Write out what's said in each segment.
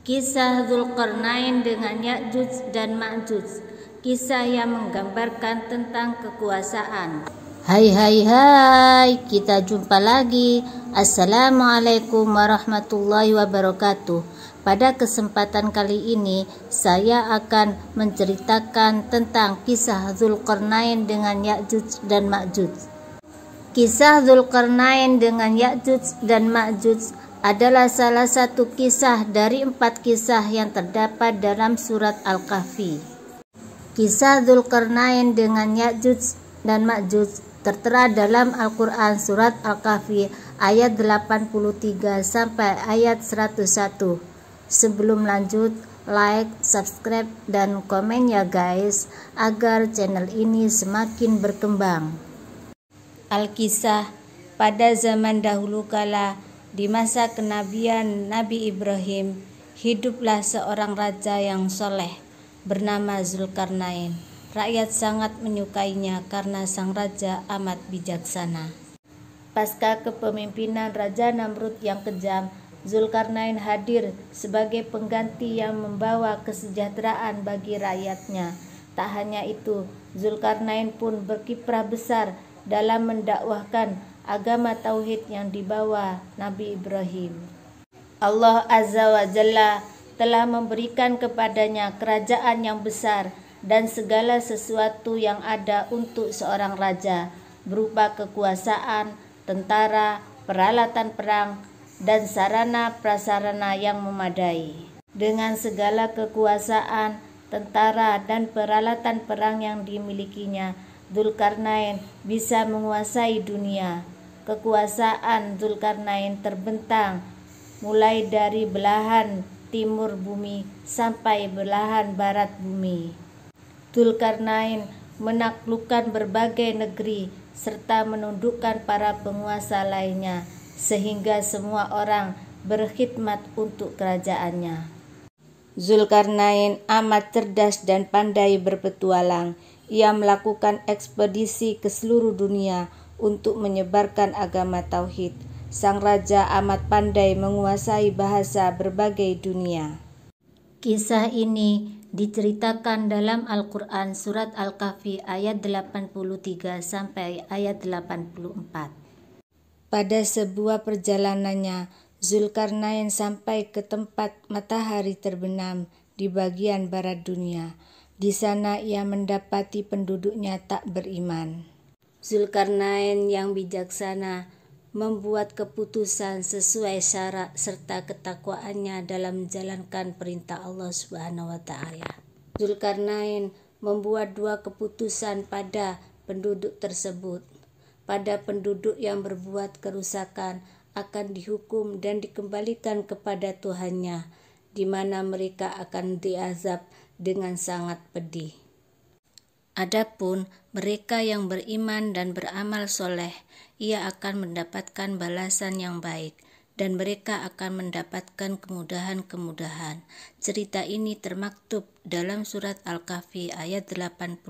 Kisah Dzulqarnain dengan Ya'juj dan Ma'juj. Kisah yang menggambarkan tentang kekuasaan. Hai, kita jumpa lagi. Assalamualaikum warahmatullahi wabarakatuh. Pada kesempatan kali ini saya akan menceritakan tentang kisah Dzulqarnain dengan Ya'juj dan Ma'juj. Kisah Dzulqarnain dengan Ya'juj dan Ma'juj adalah salah satu kisah dari 4 kisah yang terdapat dalam surat Al-Kahfi. Kisah Dzulqarnain dengan Ya'juj dan Ma'juj tertera dalam Al-Quran surat Al-Kahfi ayat 83 sampai ayat 101. Sebelum lanjut, like, subscribe, dan komen ya guys, agar channel ini semakin berkembang. Al-Kisah, pada zaman dahulu kala, di masa kenabian Nabi Ibrahim, hiduplah seorang raja yang soleh bernama Dzulqarnain. Rakyat sangat menyukainya karena sang raja amat bijaksana. Pasca kepemimpinan Raja Namrud yang kejam, Dzulqarnain hadir sebagai pengganti yang membawa kesejahteraan bagi rakyatnya. Tak hanya itu, Dzulqarnain pun berkiprah besar dalam mendakwahkan agama tauhid yang dibawa Nabi Ibrahim. Allah Azza wa Jalla telah memberikan kepadanya kerajaan yang besar dan segala sesuatu yang ada untuk seorang raja, berupa kekuasaan, tentara, peralatan perang, dan sarana prasarana yang memadai. Dengan segala kekuasaan, tentara, dan peralatan perang yang dimilikinya, Dzulqarnain bisa menguasai dunia. Kekuasaan Dzulqarnain terbentang mulai dari belahan timur bumi sampai belahan barat bumi. Dzulqarnain menaklukkan berbagai negeri serta menundukkan para penguasa lainnya, sehingga semua orang berkhidmat untuk kerajaannya. Dzulqarnain amat cerdas dan pandai berpetualang. Ia melakukan ekspedisi ke seluruh dunia untuk menyebarkan agama tauhid. Sang raja amat pandai menguasai bahasa berbagai dunia. Kisah ini diceritakan dalam Al-Quran surat Al-Kahfi ayat 83 sampai ayat 84. Pada sebuah perjalanannya, Dzulqarnain sampai ke tempat matahari terbenam di bagian barat dunia. Di sana ia mendapati penduduknya tak beriman. Dzulqarnain yang bijaksana membuat keputusan sesuai syarat serta ketakwaannya dalam menjalankan perintah Allah Subhanahu wa taala. Dzulqarnain membuat 2 keputusan pada penduduk tersebut. Pada penduduk yang berbuat kerusakan akan dihukum dan dikembalikan kepada Tuhannya, di mana mereka akan diazab dengan sangat pedih. Adapun mereka yang beriman dan beramal soleh, ia akan mendapatkan balasan yang baik dan mereka akan mendapatkan kemudahan-kemudahan. Cerita ini termaktub dalam surat Al-Kahfi ayat 85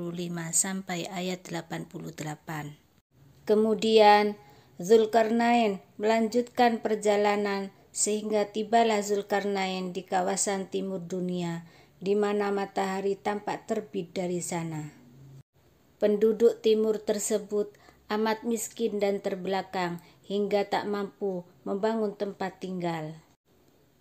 sampai ayat 88. Kemudian Dzulqarnain melanjutkan perjalanan sehingga tibalah Dzulqarnain di kawasan timur dunia, di mana matahari tampak terbit dari sana. Penduduk timur tersebut amat miskin dan terbelakang hingga tak mampu membangun tempat tinggal.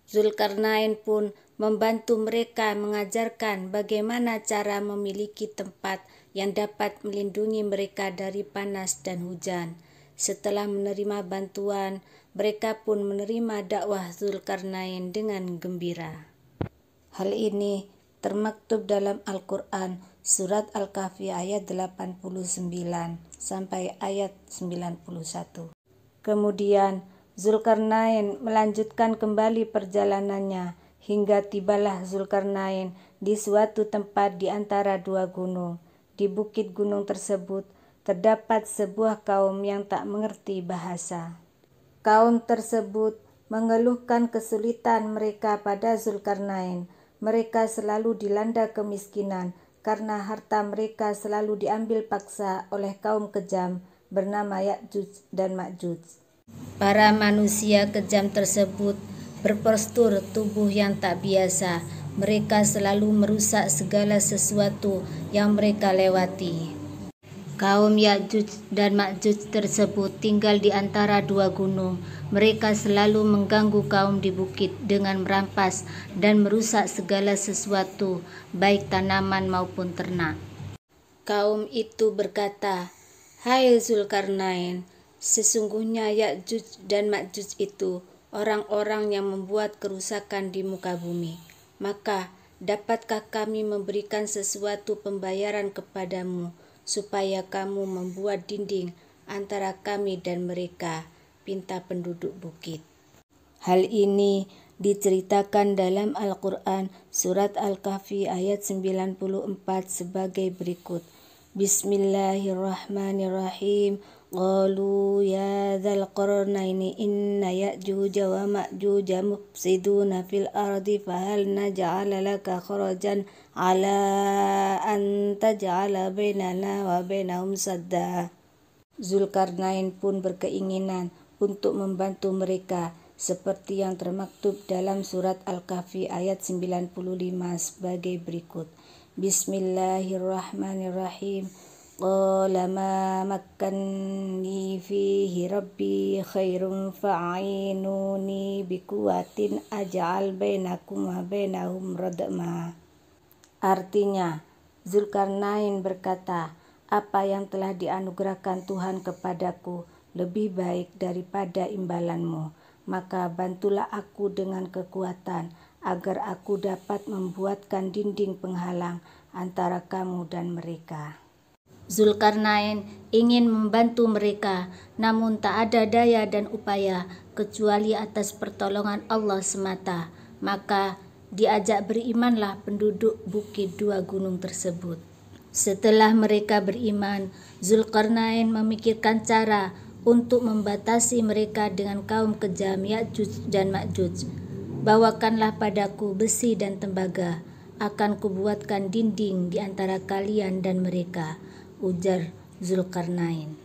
Dzulqarnain pun membantu mereka mengajarkan bagaimana cara memiliki tempat yang dapat melindungi mereka dari panas dan hujan. Setelah menerima bantuan, mereka pun menerima dakwah Dzulqarnain dengan gembira. Hal ini termaktub dalam Al-Quran surat Al-Kahfi ayat 89 sampai ayat 91. Kemudian Dzulqarnain melanjutkan kembali perjalanannya hingga tibalah Dzulqarnain di suatu tempat di antara 2 gunung. Di bukit gunung tersebut terdapat sebuah kaum yang tak mengerti bahasa. Kaum tersebut mengeluhkan kesulitan mereka pada Dzulqarnain. Mereka selalu dilanda kemiskinan karena harta mereka selalu diambil paksa oleh kaum kejam bernama Ya'juj dan Ma'juj. Para manusia kejam tersebut berpostur tubuh yang tak biasa. Mereka selalu merusak segala sesuatu yang mereka lewati. Kaum Ya'juj dan Ma'juj tersebut tinggal di antara dua gunung. Mereka selalu mengganggu kaum di bukit dengan merampas dan merusak segala sesuatu, baik tanaman maupun ternak. Kaum itu berkata, "Hai Zulkarnain, sesungguhnya Ya'juj dan Ma'juj itu orang-orang yang membuat kerusakan di muka bumi. Maka dapatkah kami memberikan sesuatu pembayaran kepadamu supaya kamu membuat dinding antara kami dan mereka?" pinta penduduk bukit. Hal ini diceritakan dalam Al-Quran surat Al-Kahfi ayat 94 sebagai berikut. Bismillahirrahmanirrahim. Qalu ya dzal qarnaini inna ya'juja wa ma'juja mufsiduna fil ardi fahal naj'ala laka kharajan ala an taj'ala bainana wa bainahum sadda. Zulkarnain pun berkeinginan untuk membantu mereka seperti yang termaktub dalam surat Al-Kahfi ayat 95 sebagai berikut. Bismillahirrahmanirrahim. Qala ma makkanni fihi rabbi khairum fa'inuni biquwatin aj'al bainakum wa bainahum radma. Artinya, Zulkarnain berkata, apa yang telah dianugerahkan Tuhan kepadaku lebih baik daripada imbalanmu, maka bantulah aku dengan kekuatan agar aku dapat membuatkan dinding penghalang antara kamu dan mereka. Zulkarnain ingin membantu mereka, namun tak ada daya dan upaya kecuali atas pertolongan Allah semata. Maka diajak berimanlah penduduk bukit dua gunung tersebut. Setelah mereka beriman, Zulkarnain memikirkan cara untuk membatasi mereka dengan kaum kejam Ya'juj dan Ma'juj. Bawakanlah padaku besi dan tembaga, akan kubuatkan dinding di antara kalian dan mereka, ujar Zulkarnain.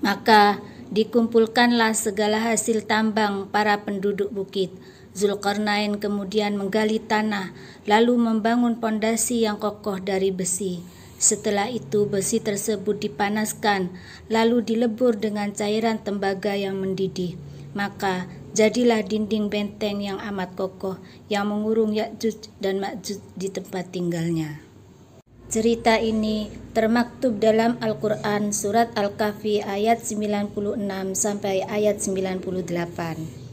Maka dikumpulkanlah segala hasil tambang para penduduk bukit. Zulkarnain kemudian menggali tanah, lalu membangun pondasi yang kokoh dari besi. Setelah itu besi tersebut dipanaskan, lalu dilebur dengan cairan tembaga yang mendidih. Maka jadilah dinding benteng yang amat kokoh yang mengurung Ya'juj dan Ma'juj di tempat tinggalnya. Cerita ini termaktub dalam Al-Quran surat Al-Kahfi ayat 96 sampai ayat 98.